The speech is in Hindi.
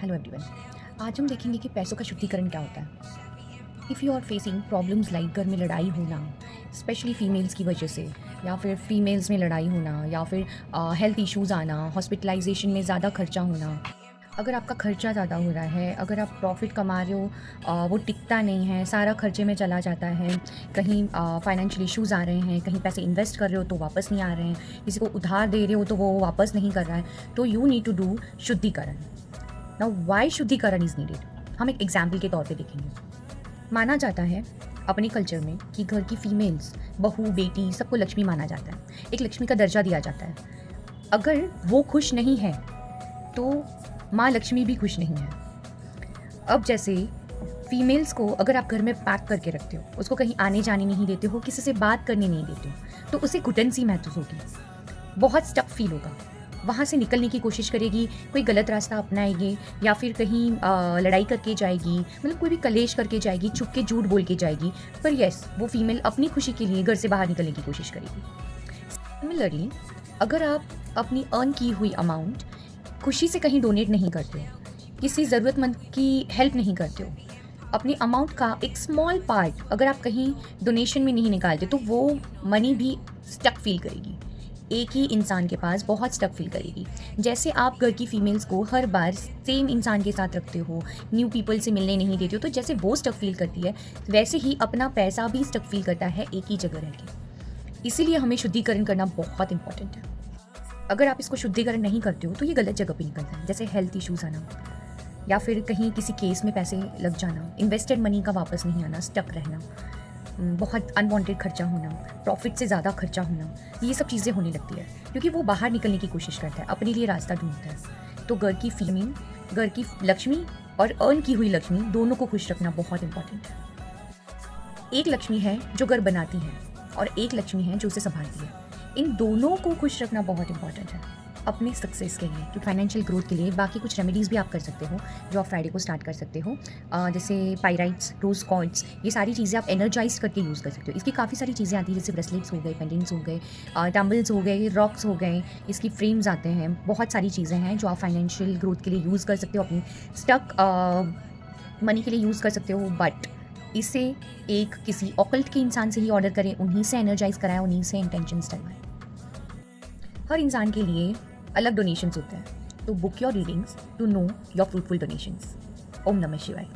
Hello everyone. आज हम देखेंगे कि पैसों का शुद्धिकरण क्या होता है। If you are facing problems like घर में लड़ाई होना, स्पेशली फीमेल्स की वजह से, या फिर फीमेल्स में लड़ाई होना, या फिर हेल्थ इश्यूज़ आना, हॉस्पिटलाइजेशन में ज़्यादा खर्चा होना, अगर आपका खर्चा ज़्यादा हो रहा है, अगर आप प्रॉफिट कमा रहे हो वो टिकता नहीं है, सारा खर्चे में चला जाता है, कहीं फाइनेंशियल इश्यूज़ आ रहे हैं, कहीं पैसे इन्वेस्ट कर रहे हो तो वापस नहीं आ रहे हैं, किसी को उधार दे रहे हो तो वो वापस नहीं कर रहा है, तो यू नीड टू डू शुद्धिकरण। नाउ वाई शुद्धिकरण इज़ नीडेड, हम एक एग्जाम्पल के तौर पे देखेंगे। माना जाता है अपने कल्चर में कि घर की फीमेल्स, बहू, बेटी, सबको लक्ष्मी माना जाता है, एक लक्ष्मी का दर्जा दिया जाता है। अगर वो खुश नहीं है तो माँ लक्ष्मी भी खुश नहीं है। अब जैसे फीमेल्स को अगर आप घर में पैक करके रखते हो, उसको कहीं आने जाने नहीं देते हो, किसी से बात करने नहीं देते हो, तो उसे घुटन सी महसूस होगी, बहुत स्टक फील होगा, वहाँ से निकलने की कोशिश करेगी, कोई गलत रास्ता अपनाएगी या फिर कहीं लड़ाई करके जाएगी, मतलब कोई भी कलेश करके जाएगी, छुप के झूठ बोल के जाएगी। पर यस, वो फीमेल अपनी खुशी के लिए घर से बाहर निकलने की कोशिश करेगी। सिमिलरली, अगर आप अपनी अर्न की हुई अमाउंट खुशी से कहीं डोनेट नहीं करते हो, किसी ज़रूरतमंद की हेल्प नहीं करते हो, अपने अमाउंट का एक स्मॉल पार्ट अगर आप कहीं डोनेशन में नहीं निकालते, तो वो मनी भी स्टक फील करेगी, एक ही इंसान के पास बहुत स्टक फील करेगी। जैसे आप घर की फीमेल्स को हर बार सेम इंसान के साथ रखते हो, न्यू पीपल से मिलने नहीं देते हो, तो जैसे वो स्टक फील करती है, वैसे ही अपना पैसा भी स्टक फील करता है एक ही जगह रह के। इसीलिए हमें शुद्धिकरण करना बहुत इंपॉर्टेंट है। अगर आप इसको शुद्धिकरण नहीं करते हो तो ये गलत जगह पे निकलता है, जैसे हेल्थ इश्यूज़ आना, या फिर कहीं किसी केस में पैसे लग जाना, इन्वेस्टेड मनी का वापस नहीं आना, स्टक रहना, बहुत अनवांटेड खर्चा होना, प्रॉफिट से ज़्यादा खर्चा होना, ये सब चीज़ें होने लगती है क्योंकि वो बाहर निकलने की कोशिश करता है, अपने लिए रास्ता ढूंढता है। तो घर की फीमेल, घर की लक्ष्मी और अर्न की हुई लक्ष्मी, दोनों को खुश रखना बहुत इंपॉर्टेंट है। एक लक्ष्मी है जो घर बनाती है और एक लक्ष्मी है जो उसे संभालती है। इन दोनों को खुश रखना बहुत इंपॉर्टेंट है अपने सक्सेस के लिए, क्योंकि फाइनेंशियल ग्रोथ के लिए बाकी कुछ रेमेडीज़ भी आप कर सकते हो जो आप फ्राइडे को स्टार्ट कर सकते हो, जैसे पायराइट्स, रोज कॉर्ड्स, ये सारी चीज़ें आप एनर्जाइज करके यूज़ कर सकते हो। इसकी काफ़ी सारी चीज़ें आती हैं, जैसे ब्रेसलेट्स हो गए, पेंडेंट्स हो गए, टम्बल्स हो गए, रॉक्स हो गए, इसकी फ्रेम्स आते हैं, बहुत सारी चीज़ें हैं जो आप फाइनेंशियल ग्रोथ के लिए यूज़ कर सकते हो, अपनी स्टक मनी के लिए यूज़ कर सकते हो। बट इसे एक किसी ऑकल्ट के इंसान से ही ऑर्डर करें, उन्हीं से एनर्जाइज कराएं, उन्हीं से इंटेंशंस डलवाएं। हर इंसान के लिए अलग डोनेशंस होते हैं, तो book your readings to know your fruitful donations. ओम नमः शिवाय।